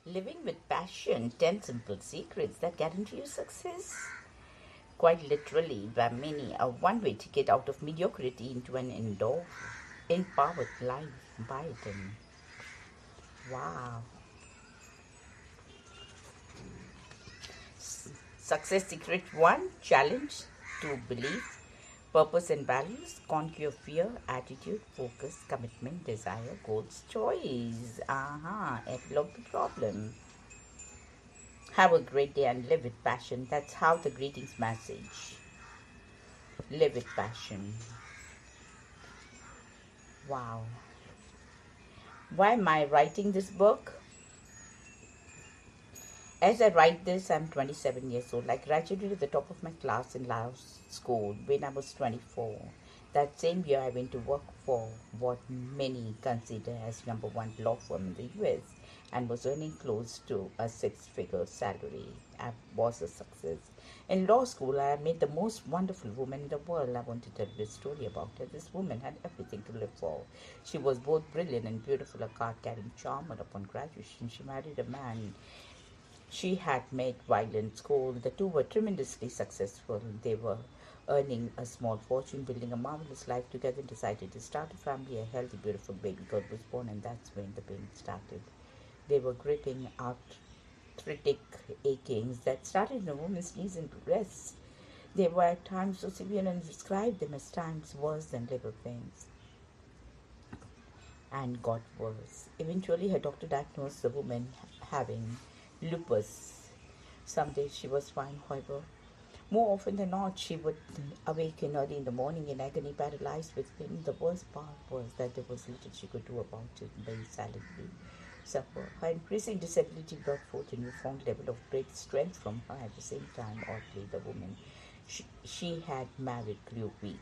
Living with passion, 10 simple secrets that guarantee you success. Quite literally, by many, a one way ticket out of mediocrity into an empowered life. Biden. Wow. Success secret 1, challenge. 2, belief. Purpose and values. Conquer fear, attitude, focus, commitment, desire, goals, choice. Aha, epilogue the problem. Have a great day and live with passion. That's how the greetings message. Live with passion. Wow. Why am I writing this book? As I write this, I'm 27 years old. I graduated at the top of my class in Laos school when I was 24. That same year, I went to work for what many consider as number one law firm in the US and was earning close to a six-figure salary. I was a success. In law school, I met the most wonderful woman in the world. I want to tell you a story about her. This woman had everything to live for. She was both brilliant and beautiful, a card-carrying charmer. Upon graduation, she married a man she had met while in school. The two were tremendously successful. They were earning a small fortune, building a marvelous life together, and decided to start a family. A healthy, beautiful baby girl was born, and that's when the pain started. They were gripping arthritic achings that started in a woman's knees and breasts. They were at times so severe and described them as times worse than labor pains, and got worse. Eventually, her doctor diagnosed the woman having lupus. Some days she was fine, however. More often than not, she would awaken early in the morning in agony, paralyzed with pain. The worst part was that there was little she could do about it, very silently suffer. Her increasing disability brought forth a newfound level of great strength from her. At the same time, oddly, the woman she had married grew weak.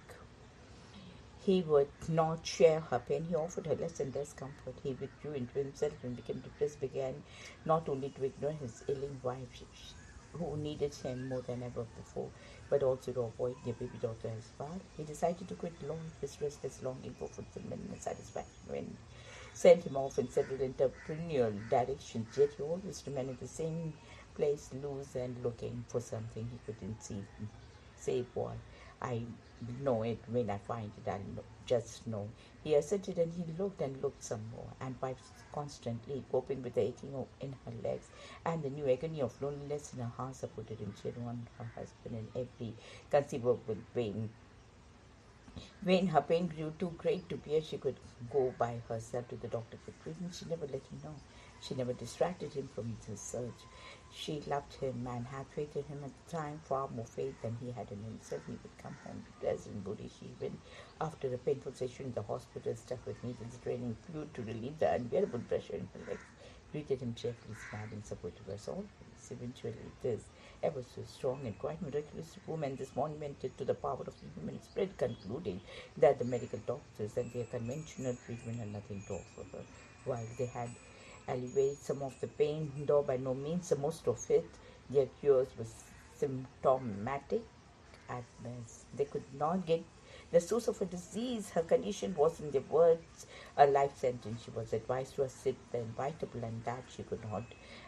He would not share her pain. He offered her less and less comfort. He withdrew into himself and became depressed, began not only to ignore his ailing wife, who needed him more than ever before, but also to avoid their baby daughter as well. He decided to quit law. His restless longing for fulfillment and satisfaction sent him off in several entrepreneurial directions, yet he always remained in the same place, loose and looking for something he couldn't see. Say what? I know it when I find it. Just know. He asserted, and he looked and looked some more, and wife constantly coping with the aching in her legs and the new agony of loneliness in her heart supported him. She on her husband in every conceivable way. When her pain grew too great to bear, she could go by herself to the doctor for treatment. She never let him know. She never distracted him from his search. She loved him and had faith in him at the time, far more faith than he had in himself. He would come home dressed in Buddhist even after a painful session in the hospital, stuck with needles, draining fluid to relieve the unbearable pressure in her legs. Greeted him cheerfully, smiling, supportive as always. Eventually, this ever so strong and quite miraculous woman this monumented to the power of the human spirit, concluding that the medical doctors and their conventional treatment had nothing to offer her. While they had alleviated some of the pain, though by no means the most of it, their cures were symptomatic at best. They could not get the source of her disease. Her condition was, in their words, a life sentence. She was advised to accept the inevitable, and that she could not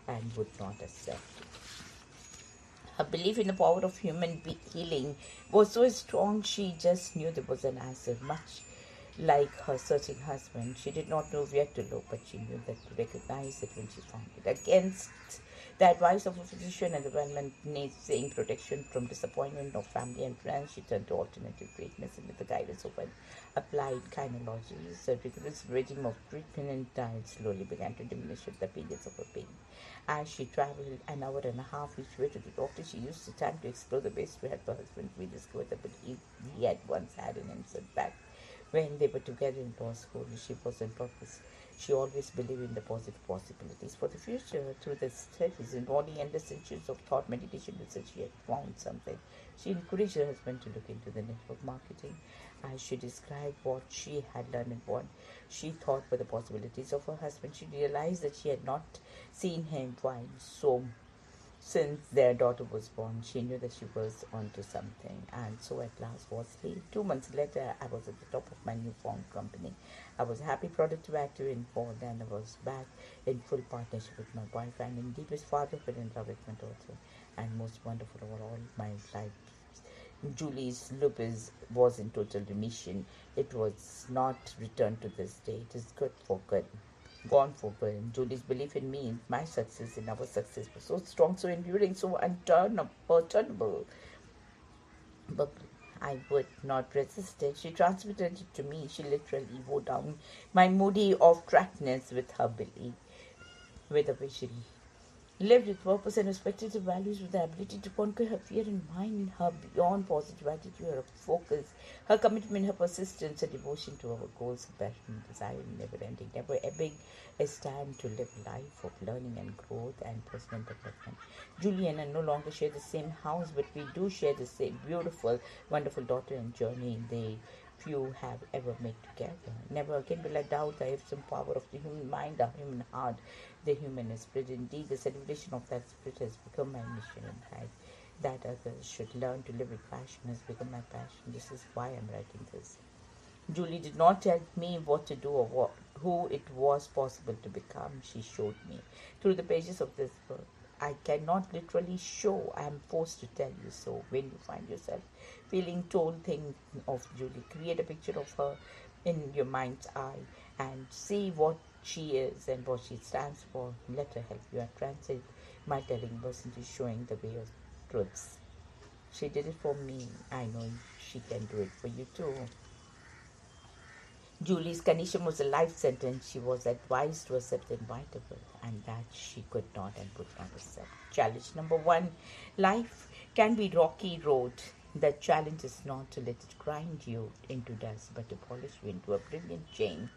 and would not accept. Her belief in the power of human healing was so strong, she just knew there was an answer. Much like her searching husband, she did not know where to look, but she knew that to recognize it when she found it. Against the advice of a physician and the well-meaning protection from disappointment of family and friends, she turned to alternative treatments and with the guidance of an applied kynology. The rigorous regime of treatment and diet slowly began to diminish with the periods of her pain. As she traveled an hour and a half each way to the doctor, she used the time to explore the ways to help her husband rediscover the belief he had once had in himself back when they were together in law school. She was in purpose. She always believed in the positive possibilities for the future. Through the studies involving endless centuries of thought, meditation, research, she had found something. She encouraged her husband to look into the network marketing. As she described what she had learned and what she thought were the possibilities of her husband, she realized that she had not seen him find Since their daughter was born, she knew that she was onto something, and so at last was he. 2 months later, I was at the top of my newfound company. I was happy, productive, active, informed, and I was back in full partnership with my boyfriend, and deepest fatherhood in love with my daughter, and most wonderful of all my life. Julie's lupus was in total remission. It was not returned to this day. It is good for good. Gone for good. Julie's belief in me, in my success, in our success was so strong, so enduring, so unturnable. But I would not resist it. She transmitted it to me. She literally wore down my moody off-trackness with her belief, with a vision. Lived with purpose and respected the values with the ability to conquer her fear and mind, her beyond positive attitude, her focus, her commitment, her persistence, her devotion to our goals, her passion, desire, never ending, never ebbing, a stand to live life of learning and growth and personal development. Julie and I no longer share the same house, but we do share the same beautiful, wonderful daughter and journey they few have ever made together. Never again will I doubt the awesome power of the human mind, the human heart, the human spirit. Indeed, the celebration of that spirit has become my mission in life. That others should learn to live with passion has become my passion. This is why I'm writing this. Julie did not tell me what to do or who it was possible to become. She showed me through the pages of this book. I cannot literally show. I am forced to tell you so. When you find yourself feeling told things of Julie, create a picture of her in your mind's eye and see what she is and what she stands for. Let her help you and translate my telling verse into showing the way of truths. She did it for me. I know she can do it for you too. Julie's condition was a life sentence. She was advised to accept the inevitable, and that she could not and would not accept. Challenge number one: life can be rocky road. The challenge is not to let it grind you into dust, but to polish you into a brilliant chain.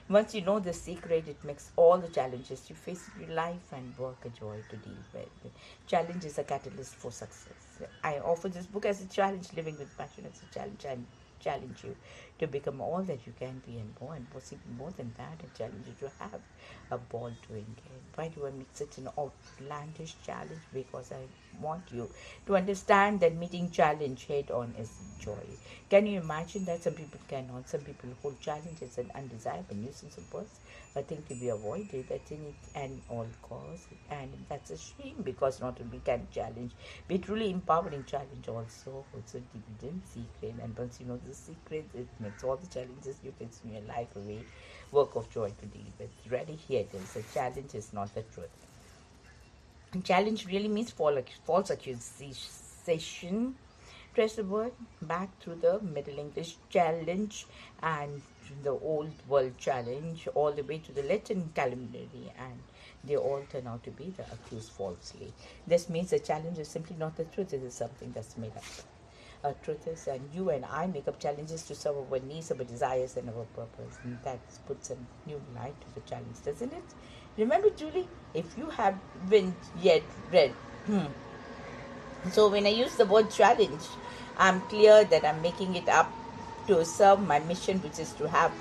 Once you know the secret, it makes all the challenges you face in your life and work a joy to deal with. Challenge is a catalyst for success. I offer this book as a challenge. Living with passion as a challenge. I challenge you to become all that you can be and more, and possibly more than that. I challenge you to have a ball doing it. Why do I make such an outlandish challenge? Because I want you to understand that meeting challenge head on is joy. Can you imagine that? Some people cannot. Some people hold challenge as an undesirable nuisance of birth, a thing to be avoided at any and all costs. And that's a shame, because not only can challenge be truly empowering, challenge also holds a dividend secret. And once you know the secret, it makes all the challenges you face in your life away work of joy to deal with. Ready? Here it is. A challenge is not the truth. And challenge really means false accusation. Trace the word back through the Middle English challenge and the Old World challenge, all the way to the Latin calamity, and they all turn out to be the accused falsely. This means the challenge is simply not the truth, it is something that's made up. Truth is, and you and I make up challenges to serve our needs, our desires, and our purpose. And that puts a new light to the challenge, doesn't it? Remember, Julie, if you haven't yet read, so when I use the word challenge, I'm clear that I'm making it up to serve my mission, which is to have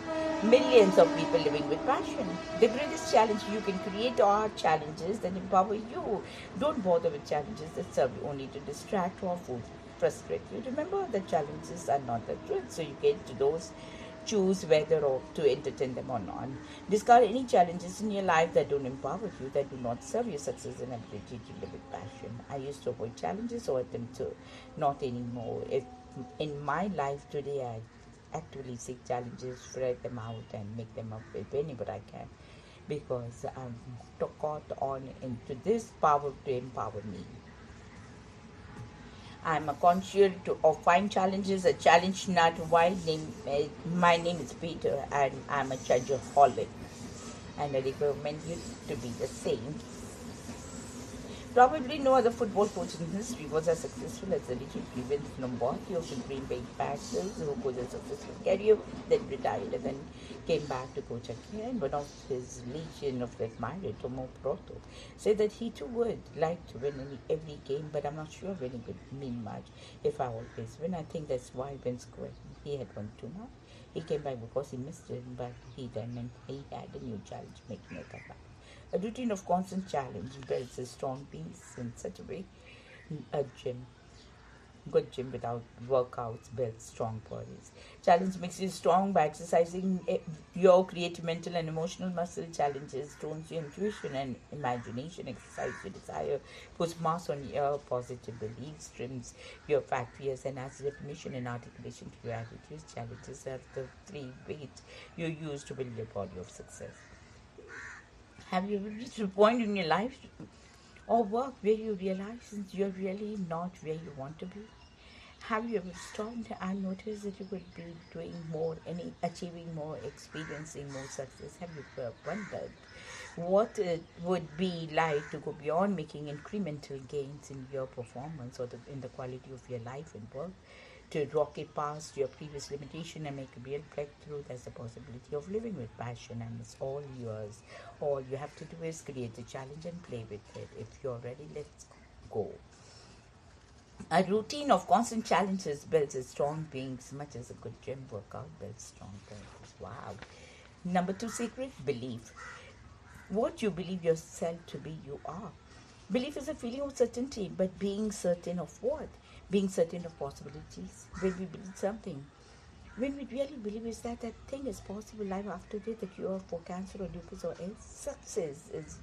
millions of people living with passion. The greatest challenge you can create are challenges that empower you. Don't bother with challenges that serve you only to distract or frustrate you. Remember that challenges are not the truth, so you get to those, choose whether or to entertain them or not. Discard any challenges in your life that don't empower you, that do not serve your success and ability to live with passion. I used to avoid challenges or attempt to, not anymore. If in my life today I actively seek challenges, spread them out and make them up whenever I can, because I'm caught on into this power to empower me. I'm a connoisseur of fine challenges, a challenge nut. My name is Peter, and I'm a challengeaholic, and I recommend you to be the same. Probably no other football coach in history was as successful as the legend Vince Lombardi of the Green Bay Packers, who coached a successful career, then retired and then came back to coach again. One of his legion of admirers, Tomo Proto, said that he too would like to win every game, but I'm not sure winning would mean much if I always win. I think that's why Vince quit. He had won too much. He came back because he missed it, but he then he had a new challenge, making a comeback. A routine of constant challenge builds a strong peace in such a way. A good gym without workouts builds strong bodies. Challenge makes you strong by exercising your creative mental and emotional muscle. Challenges tones your intuition and imagination. Exercise your desire, puts mass on your positive beliefs, trims your fat fears, and adds definition and articulation to your attitudes. Challenges are the three weights you use to build your body of success. Have you ever reached a point in your life or work where you realize you're really not where you want to be? Have you ever stopped and noticed that you could be doing more, achieving more, experiencing more success? Have you ever wondered what it would be like to go beyond making incremental gains in your performance or in the quality of your life and work? To rocket past your previous limitation and make a real breakthrough, there's the possibility of living with passion, and it's all yours. All you have to do is create a challenge and play with it. If you're ready, let's go. A routine of constant challenges builds a strong being as much as a good gym workout builds strong bodies. Wow. Number 2, secret belief. What you believe yourself to be, you are. Belief is a feeling of certainty, but being certain of what? Being certain of possibilities. When we believe something, when we really believe is that thing is possible, life after death, the cure for cancer or lupus or else, success is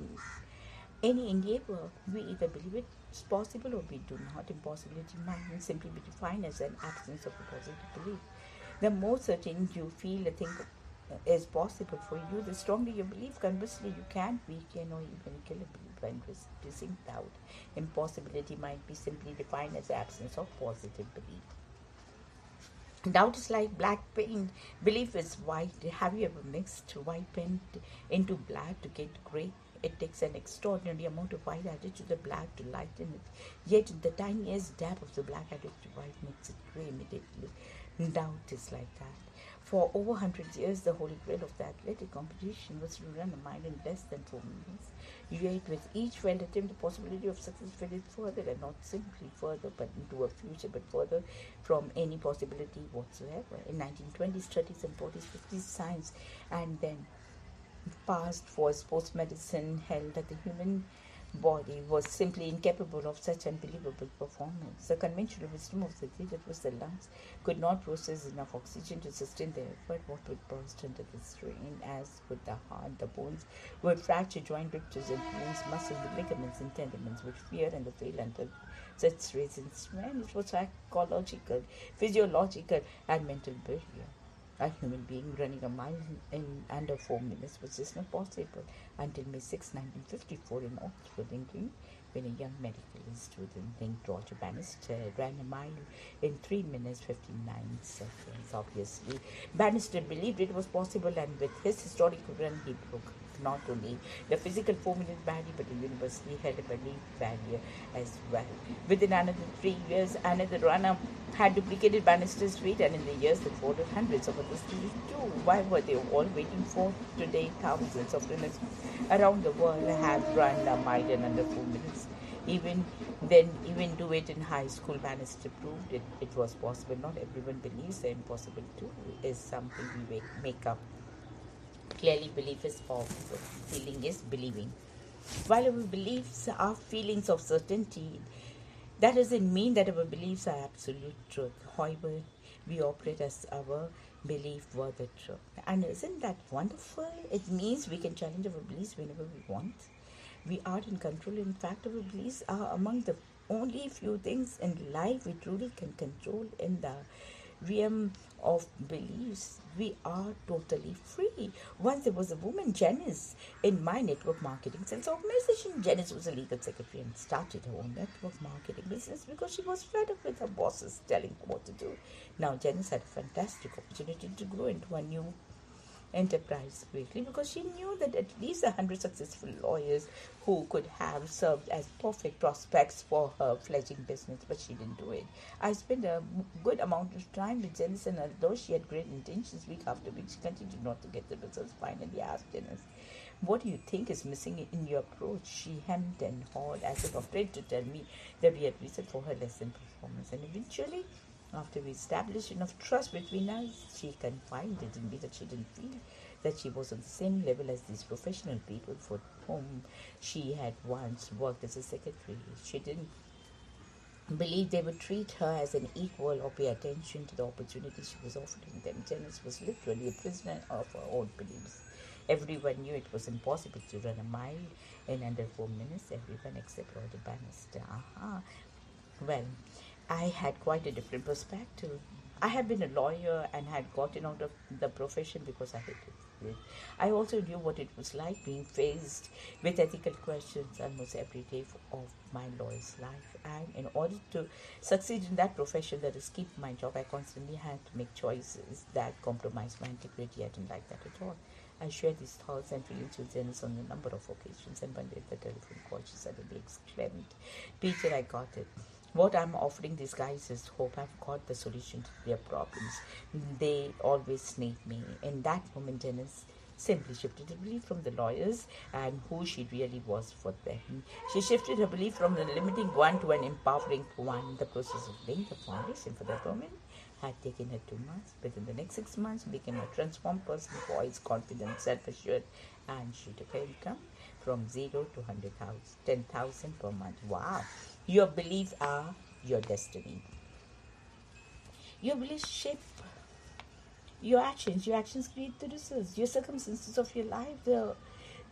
any endeavor. We either believe it's possible or we do not. Impossibility might simply be defined as an absence of a positive belief. The more certain you feel a thing is possible for you, the stronger your belief. Conversely, you can't weaken or even kill a belief when resisting doubt. Impossibility might be simply defined as the absence of positive belief. Doubt is like black paint. Belief is white. Have you ever mixed white paint into black to get gray? It takes an extraordinary amount of white added to the black to lighten it. Yet the tiniest dab of the black added to white makes it gray immediately. Doubt is like that. For over 100 years, the holy grail of the athletic competition was to run a mile in less than 4 minutes. Yet with each failed attempt, the possibility of success faded further, and not simply further, but into a future, but further from any possibility whatsoever. In 1920s, 30s, and 40s, 50s, science, and then past for sports medicine held that the human body was simply incapable of such unbelievable performance. The conventional wisdom of the day that was the lungs could not process enough oxygen to sustain their effort. What would burst under the strain, as would the heart, the bones would fracture, joint ruptures and bones, muscles, the ligaments and tendons would fear and fail under such reasons. Man, it was psychological, physiological, and mental barrier. A human being running a mile in under 4 minutes was just not possible until May 6, 1954 in Oxford, England, when a young medical student named Roger Bannister ran a mile in 3 minutes 59 seconds. Obviously, Bannister believed it was possible, and with his historical run, he broke not only the physical 4-minute barrier but the universally held a belief barrier as well. Within another 3 years, another runner had duplicated Bannister's feat, and in the years that followed, hundreds of others did it too. Why were they all waiting for? Today, thousands of runners around the world have run a mile in under 4 minutes. Even do it in high school. Bannister proved it was possible. Not everyone believes the impossible too is something we make up. Clearly, belief is powerful. Feeling is believing. While our beliefs are feelings of certainty, that doesn't mean that our beliefs are absolute truth. However, we operate as our belief were the truth. And isn't that wonderful? It means we can challenge our beliefs whenever we want. We are in control. In fact, our beliefs are among the only few things in life we truly can control. In the realm of beliefs, we are totally free. Once there was a woman, Janice, in my network marketing sales organization. Janice was a legal secretary and started her own network marketing business because she was fed up with her bosses telling her what to do. Now, Janice had a fantastic opportunity to grow into a new enterprise quickly because she knew that at least 100 successful lawyers who could have served as perfect prospects for her fledgling business, but she didn't do it. I spent a good amount of time with Janice, and although she had great intentions, week after week, she continued not to get the results. Finally asked Janice, "What do you think is missing in your approach?" She hemmed and hawed as if afraid to tell me the real reason for her less than performance, and eventually, after we established enough trust between us, she confided in me that she didn't feel that she was on the same level as these professional people for whom she had once worked as a secretary. She didn't believe they would treat her as an equal or pay attention to the opportunity she was offering them. Janice was literally a prisoner of her own beliefs. Everyone knew it was impossible to run a mile in under 4 minutes, everyone except Roger Bannister. Well, I had quite a different perspective. I had been a lawyer and had gotten out of the profession because I hated it. I also knew what it was like being faced with ethical questions almost every day of my lawyer's life. And in order to succeed in that profession, that is, keep my job, I constantly had to make choices that compromised my integrity. I didn't like that at all. I shared these thoughts and feelings with Janice on a number of occasions, and one day the telephone call, she suddenly exclaimed, "Peter, I got it. What I'm offering these guys is hope. I've got the solution to their problems. They always snake me." In that moment, Janice simply shifted her belief from the lawyers and who she really was for them. She shifted her belief from a limiting one to an empowering one. The process of laying the foundation for that woman had taken her 2 months. Within the next 6 months, she became a transformed person, poised, confident, self-assured, and she took her income from 0 to 100,000, 10,000 per month. Wow. Your beliefs are your destiny. Your beliefs shape your actions. Your actions create the results. Your circumstances of your life,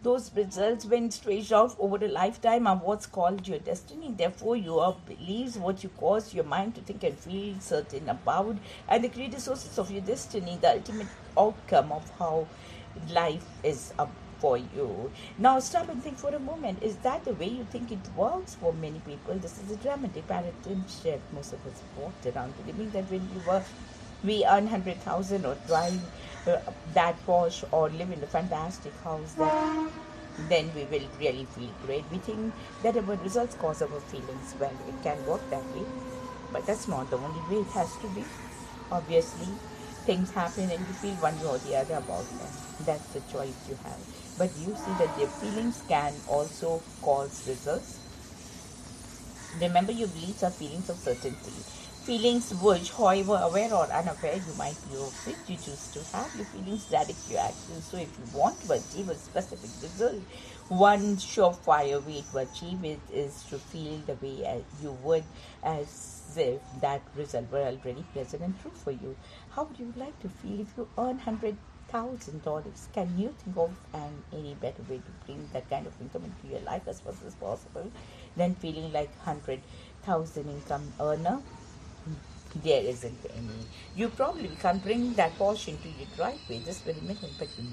those results, when stretched out over a lifetime, are what's called your destiny. Therefore, your beliefs, what you cause your mind to think and feel certain about, and they create the sources of your destiny, the ultimate outcome of how life is up for you. Now stop and think for a moment. Is that the way you think it works for many people? This is a dramatic paradigm shift. Most of us walked around believing that when we earn 100,000 or drive that Porsche or live in a fantastic house, that then we will really feel great. We think that our results cause our feelings. Well, it can work that way, but that's not the only way it has to be. Obviously, things happen and you feel one way or the other about them. That's the choice you have. But you see that their feelings can also cause results. Remember, your beliefs are feelings of certainty. Feelings which, however aware or unaware you might be of it, you choose to have. Your feelings direct your actions. So if you want to achieve a specific result, one surefire way to achieve it is to feel the way you would as if that result were already present and true for you. How would you like to feel if you earn $100,000? Can you think of any better way to bring that kind of income into your life as fast as possible than feeling like 100,000 income earner? There isn't any. You probably can't bring that Porsche into your driveway this very minute, but you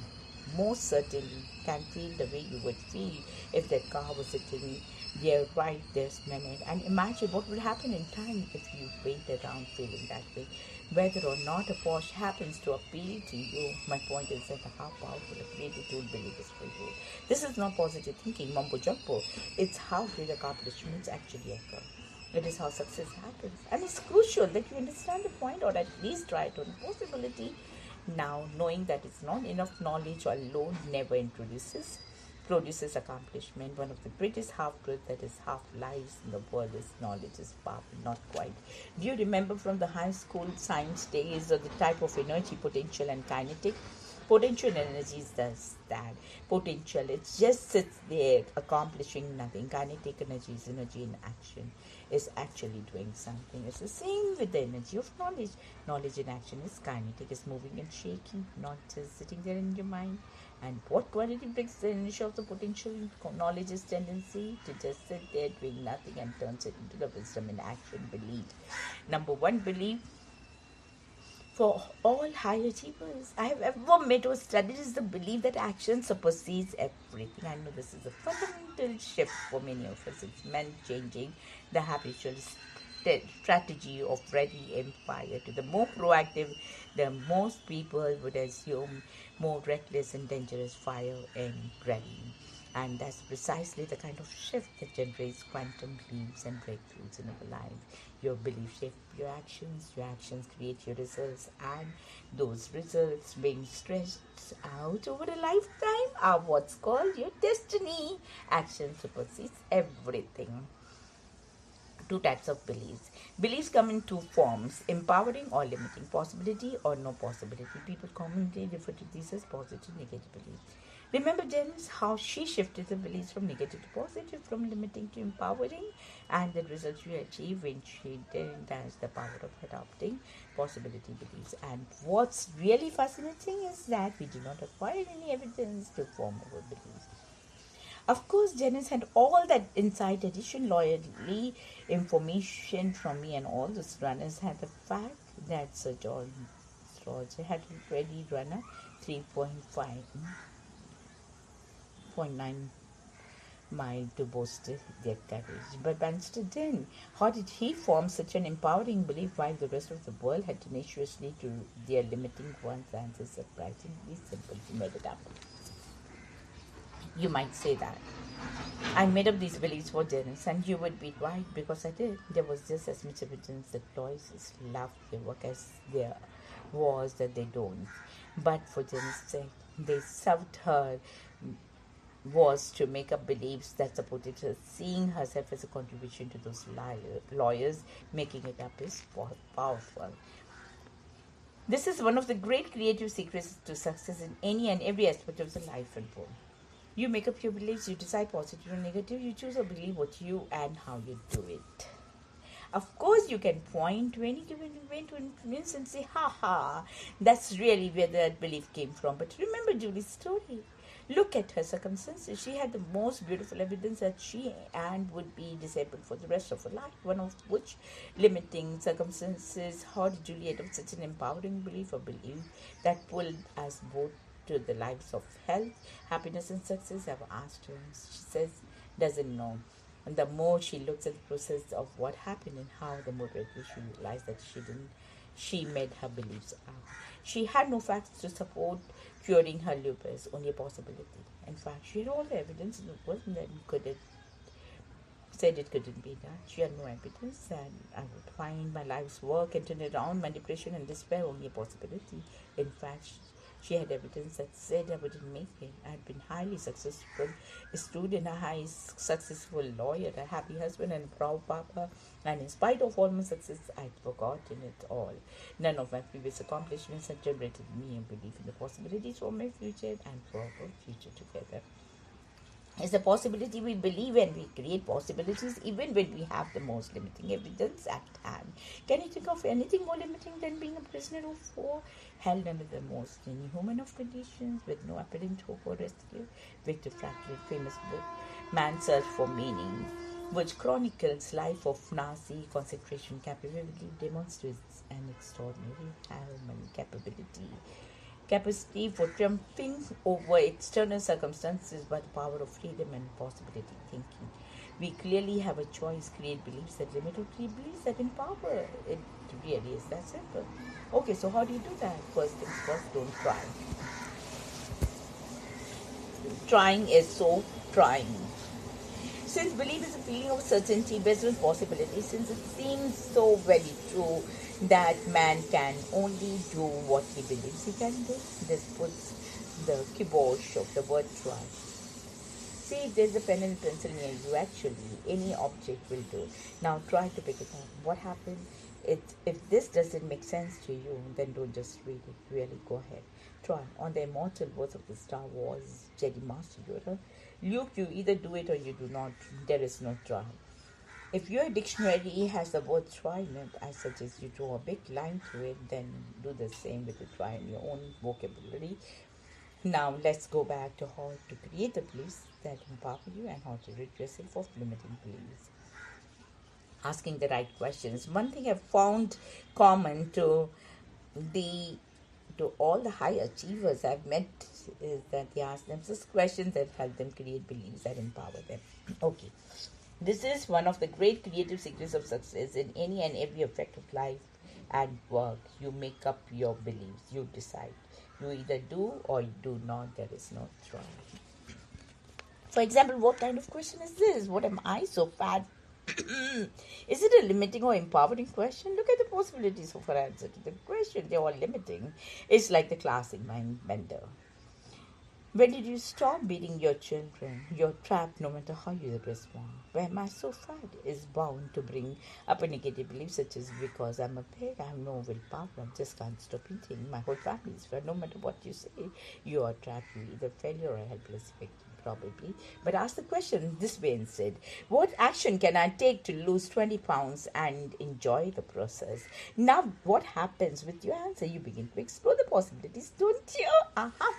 most certainly can feel the way you would feel if that car was sitting there right this minute. And imagine what would happen in time if you wait around feeling that way. Whether or not a Porsche happens to appeal to you, my point is that how powerful a creative tool belief is for you. This is not positive thinking, mumbo jumbo. It's how great accomplishments actually occur. It is how success happens. And it's crucial that you understand the point, or at least try to, possibility. Now, knowing that it's not enough knowledge alone never produces accomplishment. One of the greatest half-truths, that is half lies in the world, is knowledge is power. Not quite. Do you remember from the high school science days of the type of energy, potential and kinetic? Potential energy is that potential, it just sits there accomplishing nothing. Kinetic energy is energy in action, is actually doing something. It's the same with the energy of knowledge. Knowledge in action is kinetic, is moving and shaking, not just sitting there in your mind. And what quality brings the energy of the potential knowledge is tendency to just sit there doing nothing and turns it into the wisdom in action. Belief. Number one, belief for all high achievers I have ever met or studied is the belief that action supersedes everything. I know this is a fundamental shift for many of us. It's meant changing the habitual strategy of ready and fire to the more proactive, the most people would assume more reckless and dangerous fire and ready. And that's precisely the kind of shift that generates quantum leaps and breakthroughs in our life. Your beliefs shape your actions create your results, and those results being stretched out over a lifetime are what's called your destiny. Action supersedes everything. Two types of beliefs. Beliefs come in two forms: empowering or limiting, possibility or no possibility. People commonly refer to these as positive, negative beliefs. Remember, Janice, how she shifted the beliefs from negative to positive, from limiting to empowering, and the results she achieved when she did as the power of adopting possibility beliefs. And what's really fascinating is that we do not acquire any evidence to form our beliefs. Of course, Janice had all that inside addition, loyalty, information from me, and all those runners had the fact that Sir John Roger had already run a 3.9 mile to boost their courage. But Bannister didn't. How did he form such an empowering belief while the rest of the world had tenaciously to their limiting ones? Answer surprisingly simple. He made it up. You might say that I made up these beliefs for Janice, and you would be right because I did. There was just as much evidence that lawyers love their work as there was that they don't. But for Janice's sake, they served her was to make up beliefs that supported her, seeing herself as a contribution to those lawyers. Making it up is powerful. This is one of the great creative secrets to success in any and every aspect of the life and work. You make up your beliefs, you decide positive or negative, you choose or believe what you and how you do it. Of course, you can point to any given event to influence and say, ha, that's really where that belief came from. But remember Julie's story. Look at her circumstances. She had the most beautiful evidence that she and would be disabled for the rest of her life, one of which limiting circumstances. How did Julie adopt such an empowering belief, or belief that pulled us both to the lives of health, happiness, and success? I've asked her. She says, doesn't know. And the more she looks at the process of what happened and how, the more readily she realized that she made her beliefs up. She had no facts to support curing her lupus, only a possibility. In fact, she had all the evidence in the world that said it couldn't be done. She had no evidence that I would find my life's work and turn it around. My depression and despair, only a possibility. In fact, she had evidence that said I wouldn't make it. I had been highly successful, a student, a highly successful lawyer, a happy husband, and a proud papa. And in spite of all my success, I'd forgotten it all. None of my previous accomplishments had generated me a belief in the possibilities for my future and for our future together. It's a possibility we believe in. We create possibilities even when we have the most limiting evidence at hand. Can you think of anything more limiting than being a prisoner of war, held under the most inhuman of conditions, with no apparent hope or rescue? Viktor Frankl's famous book, Man's Search for Meaning, which chronicles life of Nazi concentration camp, vividly demonstrates an extraordinary human capacity for triumphing over external circumstances by the power of freedom and possibility thinking. We clearly have a choice: create beliefs that limit or create beliefs that empower. It really is that simple. Okay, so how do you do that? First things first, don't try. Trying is so trying. Since belief is a feeling of certainty based on possibility, since it seems so very true that man can only do what he believes he can do, this puts the kibosh of the word try. See, if there's a pen and pencil near you, actually, any object will do. Now try to pick it up. What happened? If this doesn't make sense to you, then don't just read it. Really, go ahead. Try. On the immortal words of the Star Wars Jedi Master Yoda, Luke, you either do it or you do not. There is no try. If your dictionary has the word try in it, I suggest you draw a big line through it, then do the same with the try in your own vocabulary. Now let's go back to how to create the beliefs that empower you and how to rid yourself of limiting beliefs. Asking the right questions. One thing I've found common to all the high achievers I've met is that they ask themselves questions that help them create beliefs that empower them. Okay. This is one of the great creative secrets of success in any and every aspect of life and work. You make up your beliefs. You decide. You either do or you do not. There is no try. For example, what kind of question is this? What am I so fat? Is it a limiting or empowering question? Look at the possibilities of our answer to the question. They're all limiting. It's like the classic mind bender. When did you stop beating your children? You're trapped no matter how you respond. Where my so fat is bound to bring up a negative belief such as because I'm a pig, I have no willpower, I just can't stop eating. My whole family is fat. No matter what you say, you are trapped. You either failure or a helpless victim. Probably. But ask the question this way instead. What action can I take to lose 20 pounds and enjoy the process? Now, what happens with your answer? You begin to explore the possibilities, don't you? Uh-huh.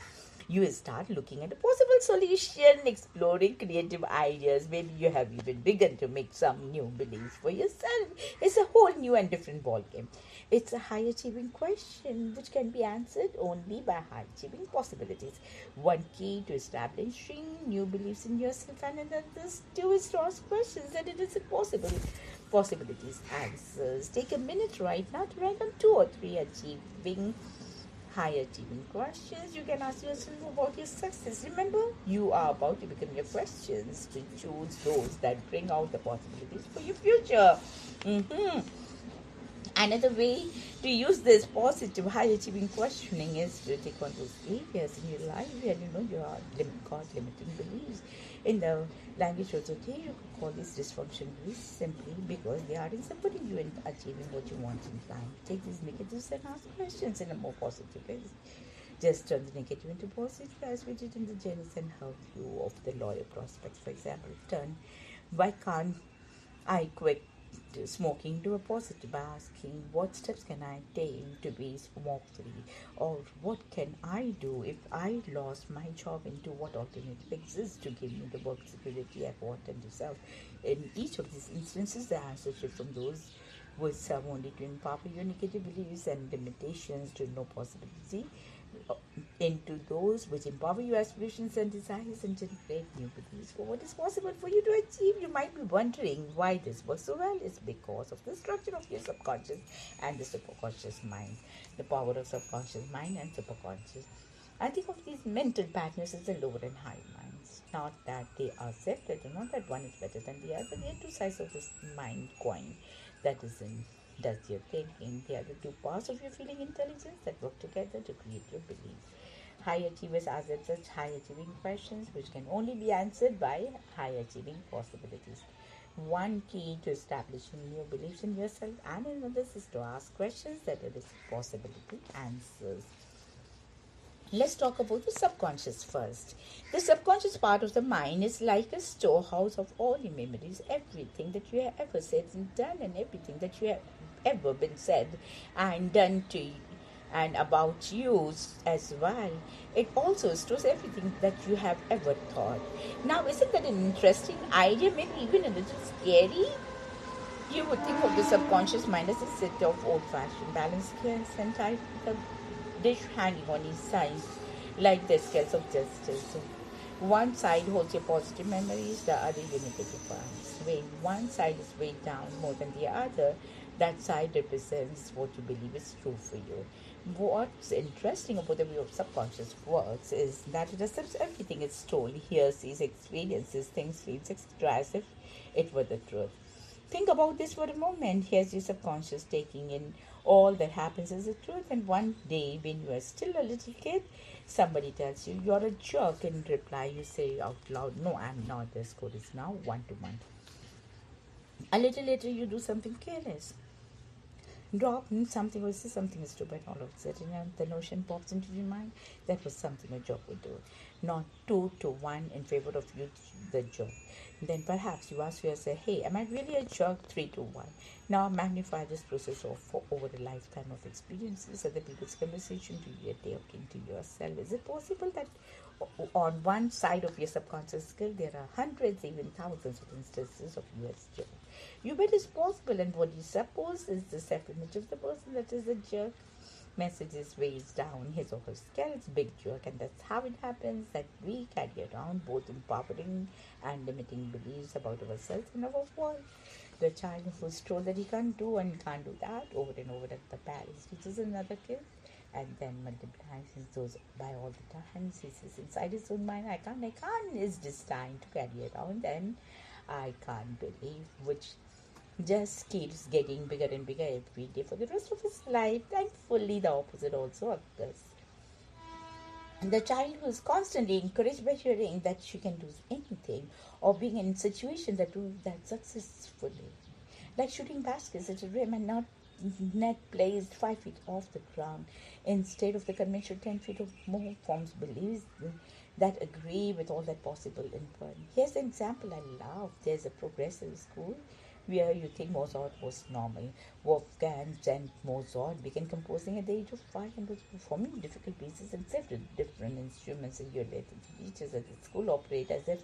You start looking at a possible solution, exploring creative ideas. Maybe you have even begun to make some new beliefs for yourself. It's a whole new and different ballgame. It's a high achieving question which can be answered only by high achieving possibilities. One key to establishing new beliefs in yourself and in others too is to ask questions that it is possible. Possibilities, answers. Take a minute right now to write on 2 or 3 high achieving questions you can ask yourself about your success. Remember, you are about to become your questions to choose those that bring out the possibilities for your future. Mm-hmm. Another way to use this positive high achieving questioning is to take on those areas in your life where you are got limiting beliefs. In the language of today, you could call these dysfunction beliefs simply because they aren't supporting you in achieving what you want in life. Take these negatives and ask questions in a more positive way. Just turn the negative into positive as we did in the Jenison Health view of the lawyer prospects. For example, why can't I quit smoking to a positive by asking what steps can I take to be smoke free, or what can I do if I lost my job, into what alternative exists to give me the work security I want and deserve. In each of these instances, the answers shift from those which serve only to empower your negative beliefs and limitations to no possibility into those which empower your aspirations and desires and generate new beliefs for what is possible for you to achieve. You might be wondering why this works so well. It's because of the structure of your subconscious and the superconscious mind, the power of subconscious mind and superconscious. I think of these mental patterns as the lower and high minds. Not that they are separate, or not that one is better than the other. They are two sides of this mind coin that is in does your thinking. They are the two parts of your feeling intelligence that work together to create your belief. High achievers ask themselves high achieving questions which can only be answered by high achieving possibilities. One key to establishing new beliefs in yourself and in others is to ask questions that are possibility answers. Let's talk about the subconscious first. The subconscious part of the mind is like a storehouse of all your memories, everything that you have ever said and done, and everything that you have ever been said and done to you and about you as well. It also stores everything that you have ever thought. Now, isn't that an interesting idea? Maybe even a little scary? You would think of the subconscious mind as a set of old-fashioned balance scales and type the dish hanging on each side, like the scales of justice. So one side holds your positive memories, the other your negative ones. When one side is weighed down more than the other, that side represents what you believe is true for you. What's interesting about the way of subconscious works is that it accepts everything it's told, hears, sees, experiences, thinks, feels, etc., as if it were the truth. Think about this for a moment. Here's your subconscious taking in all that happens as the truth, and one day when you are still a little kid, somebody tells you you're a jerk. In reply, you say out loud, "No, I'm not. The score is now 1-1." A little later, you do something careless. Drop something or say something stupid. All of a sudden, the notion pops into your mind that was something a joke would do. Not 2-1 in favor of you, the joke. Then perhaps you ask yourself, hey, am I really a jerk? 3-1. Now magnify this process over a lifetime of experiences, other people's conversation to you, talking to yourself. Is it possible that on one side of your subconscious skill, there are hundreds, even thousands of instances of you as jerk? You bet it's possible, and what you suppose is the self-image of the person that is a jerk. Messages weighs down his or her scales, big jerk, and that's how it happens that we carry around both empowering and limiting beliefs about ourselves and our world. The child who's told that he can't do and can't do that over and over at the parents teaches another kid and then multiplies those by all the times. He says inside his own mind, I can't is destined to carry around, and I can't believe, which just keeps getting bigger and bigger every day for the rest of his life. Thankfully, the opposite also occurs. And the child who is constantly encouraged by hearing that she can do anything or being in situations that do that successfully, like shooting baskets at a rim and not net placed 5 feet off the ground instead of the conventional 10 feet or more, forms beliefs that agree with all that possible input. Here's an example I love. There's a progressive school where you think Mozart was normal. Wolfgang and Mozart began composing at the age of 5 and was performing difficult pieces and several different instruments a year later. The teachers at the school operate as if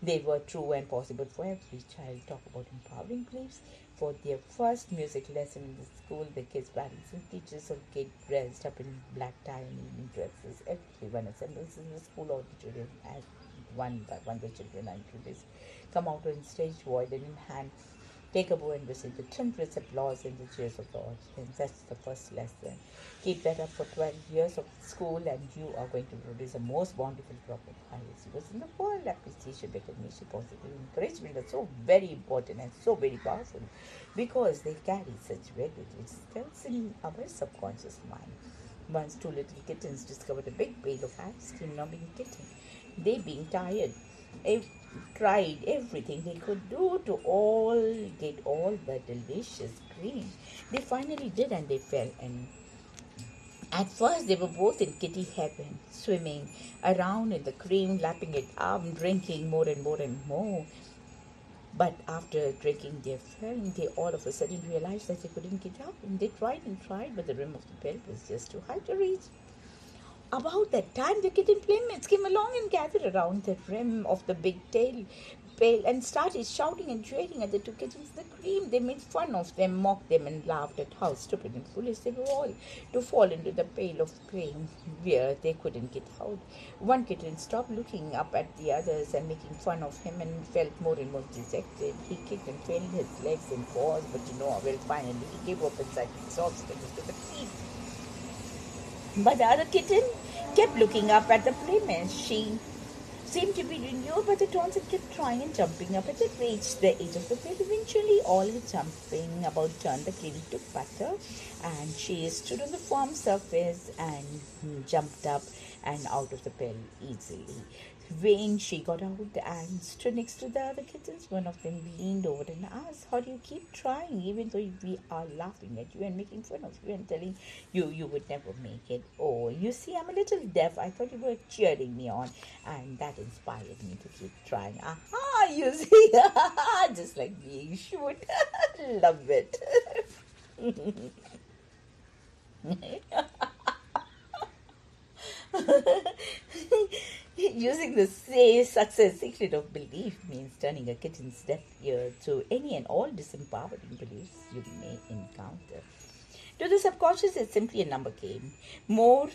they were true and possible for every child. Talk about empowering beliefs. For their first music lesson in the school, the kids' parents and teachers all get dressed up in black tie and evening dresses. Everyone assembles in the school auditorium as one by one the children are introduced. Come out on stage, violin in hand, take a bow and receive the thunderous applause and the cheers of the audience. That's the first lesson. Keep that up for 12 years of school and you are going to produce the most bountiful crop of highest yours in the world. Appreciation, recognition, positive encouragement are so very important and so very powerful because they carry such weight which tells in our subconscious mind. Once two little kittens discovered a big pail of ice cream, now being kitten. They being tired, tried everything they could do to all get all the delicious cream. They finally did and they fell in. At first they were both in kitty heaven, swimming around in the cream, lapping it up, drinking more and more and more. But after drinking their fill, they all of a sudden realized that they couldn't get up. And they tried and tried, but the rim of the pail was just too high to reach. About that time, the kitten playmates came along and gathered around the rim of the big pail and started shouting and jeering at the two kittens in the cream. They made fun of them, mocked them, and laughed at how stupid and foolish they were all to fall into the pail of cream where they couldn't get out. One kitten stopped looking up at the others and making fun of him and felt more and more dejected. He kicked and failed his legs and paws, but finally he gave up inside exhausted to the feet. But the other kitten kept looking up at the playmates. She seemed to be renewed by the taunts and kept trying and jumping up as it reached the edge of the bed. Eventually, all her jumping about turned the clean to butter, and she stood on the firm surface and jumped up and out of the pail easily. When she got out and stood next to the other kittens, one of them leaned over and asked, "How do you keep trying even though we are laughing at you and making fun of you and telling you would never make it?" "Oh, you see, I'm a little deaf. I thought you were cheering me on, and that inspired me to keep trying." Aha, you see, just like me, you should love it. Using the say success secret of belief means turning a kitten's deaf ear to any and all disempowering beliefs you may encounter. To the subconscious, it's simply a number game. More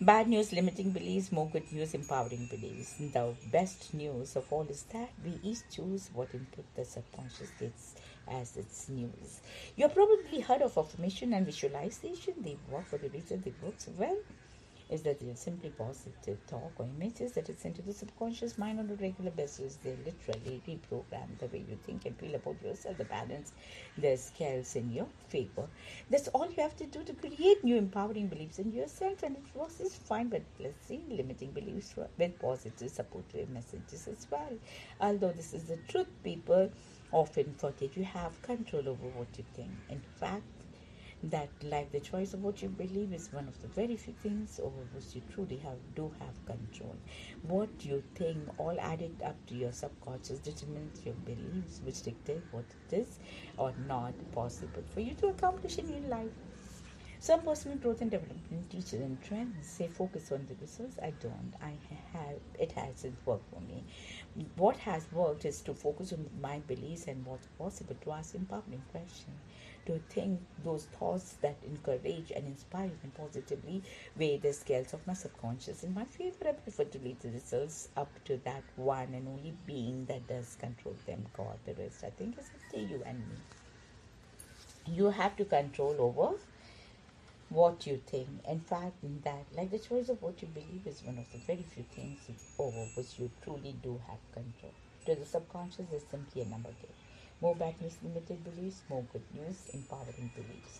bad news, limiting beliefs, more good news, empowering beliefs. The best news of all is that we each choose what input the subconscious gets as its news. You've probably heard of affirmation and visualization. They work for the reason they work so well is that they're simply positive talk or images that is sent to the subconscious mind on a regular basis. They literally reprogram the way you think and feel about yourself, the balance, the scales in your favor. That's all you have to do to create new empowering beliefs in yourself, and it works is fine, but let's see limiting beliefs with positive supportive messages as well. Although this is the truth, people often forget you have control over what you think. In fact, that like the choice of what you believe is one of the very few things over which you truly have control. What you think all added up to your subconscious determines your beliefs, which dictate what it is or not possible for you to accomplish in your life. Some personal growth and development teachers and trends say focus on the results. I don't. It hasn't worked for me. What has worked is to focus on my beliefs and what's possible, to ask empowering questions, to think those thoughts that encourage and inspire and positively weigh the scales of my subconscious in my favor. I prefer to lead the results up to that one and only being that does control them, God. The rest, I think, is up to you and me. You have to control over what you think. In fact, that like the choice of what you believe is one of the very few things over which you truly do have control. To the subconscious is simply a number game. More bad news, limited beliefs, more good news, empowering beliefs.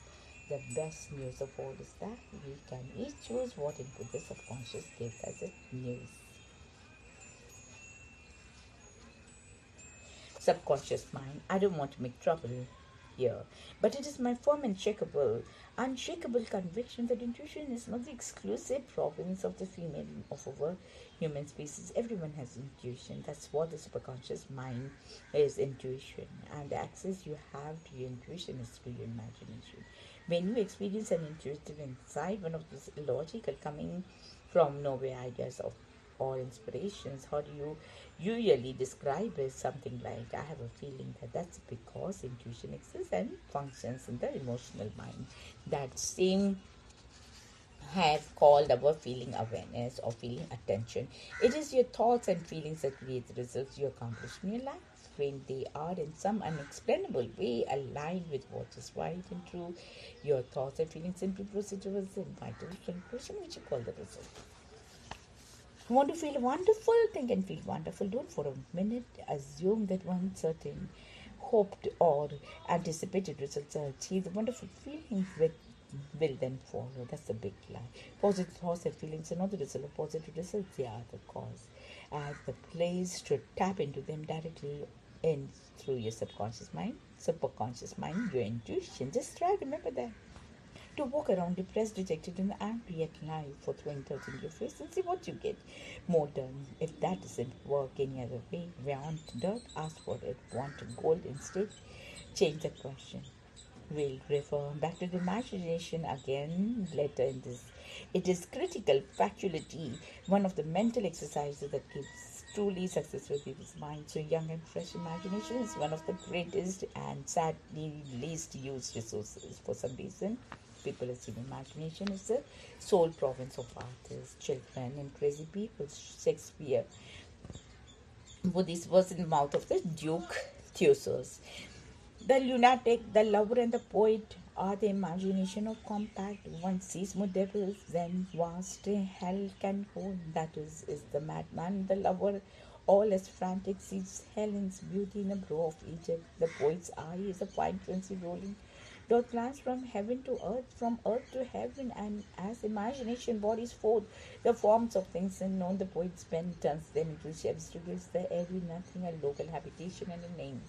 the best news of all is that we can each choose what input the subconscious gives as a news. Subconscious mind, I don't want to make trouble here, but it is my firm and unshakable conviction that intuition is not the exclusive province of the female of our human species. Everyone has intuition. That's what the subconscious mind is, intuition. And the access you have to your intuition is through your imagination. When you experience an intuitive insight, one of this illogical coming from nowhere ideas of or inspirations, how do you usually describe it? Something like, I have a feeling that that's because intuition exists and functions in the emotional mind. That same have called our feeling awareness or feeling attention. It is your thoughts and feelings that create the results you accomplish in your life. When they are in some unexplainable way aligned with what is right and true, your thoughts and feelings simply proceed towards the vital conclusion which you call the result. Want to feel wonderful? Think and feel wonderful. Don't for a minute assume that one certain hoped or anticipated results are achieved. The wonderful feelings will then follow. That's the big lie. Positive thoughts and feelings are not the result of positive results, they are the cause. And the place to tap into them directly in through your subconscious mind, your intuition. Just try, remember that. To walk around depressed, dejected, and angry at life for throwing dirt in your face and see what you get. More done. If that doesn't work any other way, want dirt, ask for it. Want gold instead? Change the question. We'll refer back to the imagination again later in this. It is critical factuality, one of the mental exercises that gives truly successful people's minds. So young and fresh imagination is one of the greatest and sadly least used resources. For some reason, people assume imagination is the sole province of artists, children, and crazy people. Shakespeare this was in the mouth of the Duke Theseus. The lunatic, the lover, and the poet are the imagination of compact. One sees more devils than vast hell can hold. That is the madman, the lover, all as frantic, sees Helen's beauty in the brow of Egypt. The poet's eye is a fine frenzy rolling doth glance from heaven to earth, from earth to heaven, and as imagination bodies forth the forms of things unknown, the poet's pen turns them into shapes to give the airy nothing a local habitation and a name.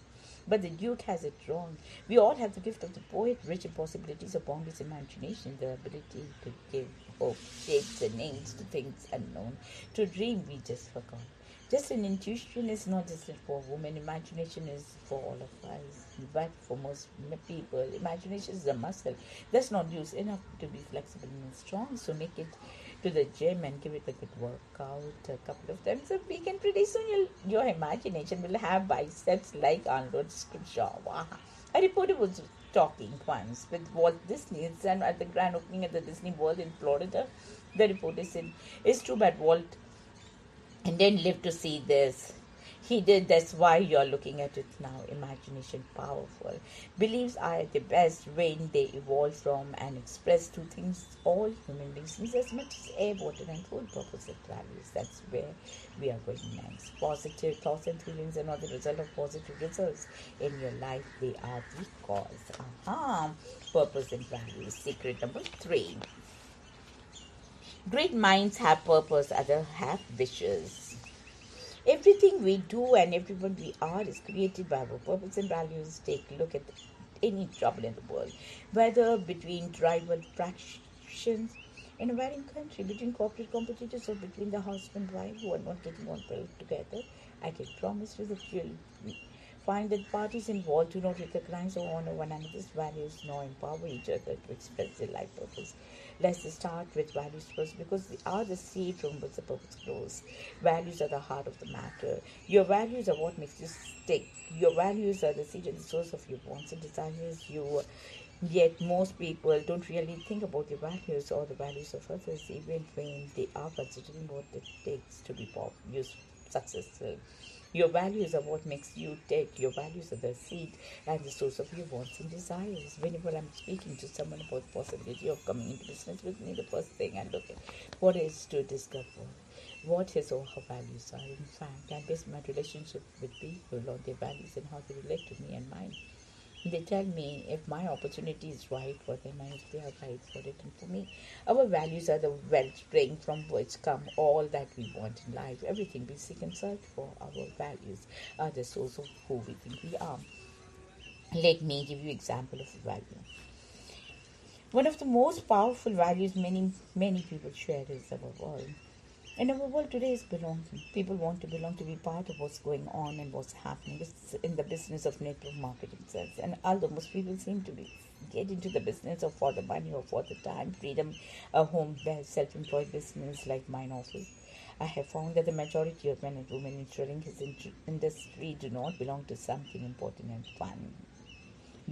But the Duke has it wrong. We all have the gift of the poet, rich in possibilities of boundless imagination, the ability to give hope, shapes, and names to things unknown, to dream we just forgot. Just an intuition is not just for women, imagination is for all of us. But for most people, imagination is a muscle that's not used enough to be flexible and strong. So make it to the gym and give it a good workout a couple of times a week, and pretty soon your imagination will have biceps like Arnold Schwarzenegger. A reporter was talking once with Walt Disney and at the grand opening at the Disney World in Florida. The reporter said, "It's too bad Walt and didn't live to see this. He did, that's why you're looking at it now." Imagination powerful. Beliefs are the best when they evolve from and express two things all human beings need as much as air, water, and food, purpose and values. That's where we are going next. Positive thoughts and feelings are not the result of positive results in your life, they are the cause. Purpose and values. Secret number 3. Great minds have purpose, others have wishes. Everything we do and everyone we are is created by our purpose and values. Take a look at any trouble in the world, whether between rival factions in a varying country, between corporate competitors, or between the husband and wife who are not getting on well together. I can promise you that you'll find that parties involved do not recognize or honor one another's values nor empower each other to express their life purpose. Let's start with values first because they are the seed from which the purpose grows. Values are the heart of the matter. Your values are what makes you stick. Your values are the seed and the source of your wants and desires. Yet most people don't really think about their values or the values of others, even when they are considering what it takes to be successful. Your values are what makes you tick. Your values are the seed and the source of your wants and desires. Whenever I'm speaking to someone about the possibility of coming into business with me, the first thing I look at what is to discover what his or her values are. In fact, I base my relationship with people on their values and how they relate to me and mine. They tell me if my opportunity is right for them and if they are right for it and for me. Our values are the wellspring from which come all that we want in life. Everything we seek and search for, our values are the source of who we think we are. Let me give you example of a value. One of the most powerful values many people share is our world. And our world today is belonging. People want to belong, to be part of what's going on and what's happening. It's in the business of network marketing itself. And although most people seem to be get into the business of for the money or for the time, freedom, a home, self-employed business like mine offers, I have found that the majority of men and women in trailing his industry do not belong to something important and fun.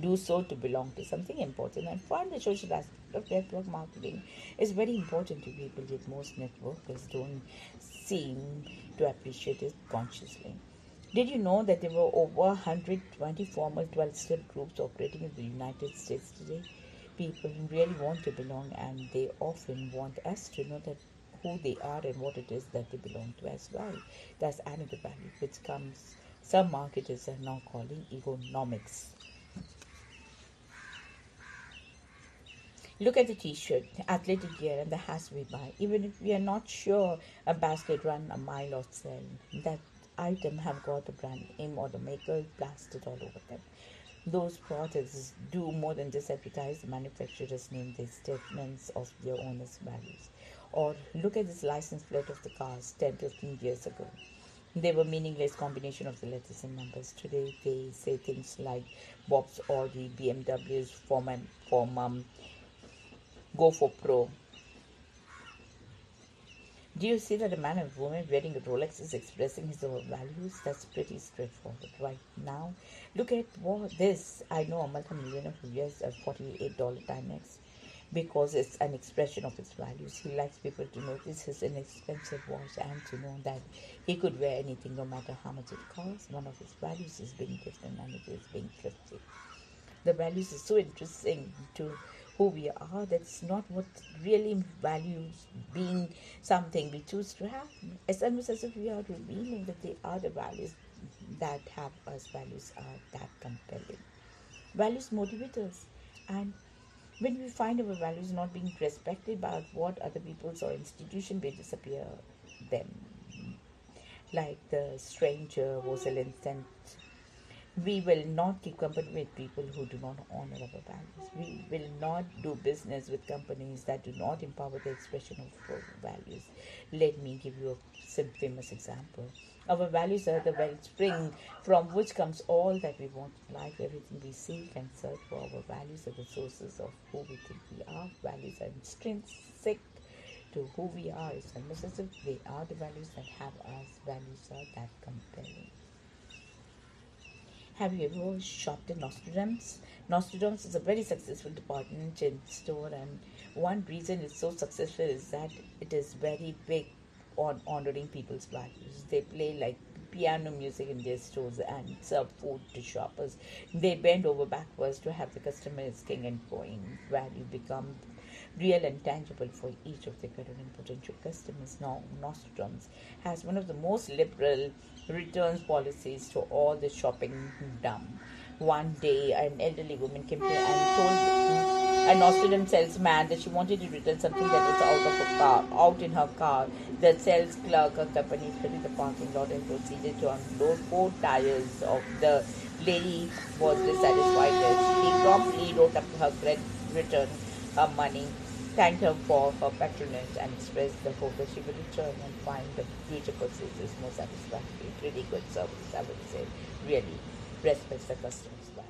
Do so to belong to something important and fun. The social aspect of network marketing is very important to people, yet most networkers don't seem to appreciate it consciously. Did you know that there were over 120 formal 12-step groups operating in the United States today? People really want to belong, and they often want us to know that who they are and what it is that they belong to as well. That's another value which comes some marketers are now calling egonomics. Look at the t-shirt, the athletic gear, and the hats we buy. Even if we are not sure a basket run a mile or sell, that item have got a brand name or the maker plastered all over them. Those products do more than just advertise the manufacturer's name, they statements of their owner's values. Or look at this license plate of the cars 10, 15 years ago. They were meaningless combination of the letters and numbers. Today they say things like Bob's Audi, BMW's for mom, go for pro. Do you see that a man and woman wearing a Rolex is expressing his own values? That's pretty straightforward right now. Look at this. I know a multi-millionaire who wears a $48 Timex because it's an expression of his values. He likes people to notice his inexpensive watch and to know that he could wear anything no matter how much it costs. One of his values is being different, and it is being thrifty. The values is so interesting to who we are. That's not what really values being something we choose to have. It's almost as if we are revealing that they are the values that have us. Values are that compelling. Values motivate us, and when we find our values not being respected by what other people's or institution, we disappear them. Like the stranger was an instant. We will not keep company with people who do not honor our values. We will not do business with companies that do not empower the expression of our values. Let me give you a famous example. Our values are the wellspring from which comes all that we want in life. Everything we seek and search for, our values are the sources of who we think we are. Values are intrinsic to who we are. It's almost as if they are the values that have us. Values are that compelling. Have you ever shopped at Nostradamus? Nostradamus is a very successful department store, and one reason it's so successful is that it is very big on honoring people's values. They play like piano music in their stores and serve food to shoppers. They bend over backwards to have the customer is king and queen. Value become real and tangible for each of their current and potential customers. Now, Nostradamus has one of the most liberal returns policies to all the shopping done. One day, an elderly woman came to and told a Nostradamus salesman that she wanted to return something that was out in her car. The sales clerk accompanied her to the parking lot and proceeded to unload 4 tires of the lady was dissatisfied with. He promptly wrote up her return her money, thanked her for her patronage, and expressed the hope that she would return and find the future purchases more satisfactory. Really good service, I would say. Really respects the customer's value.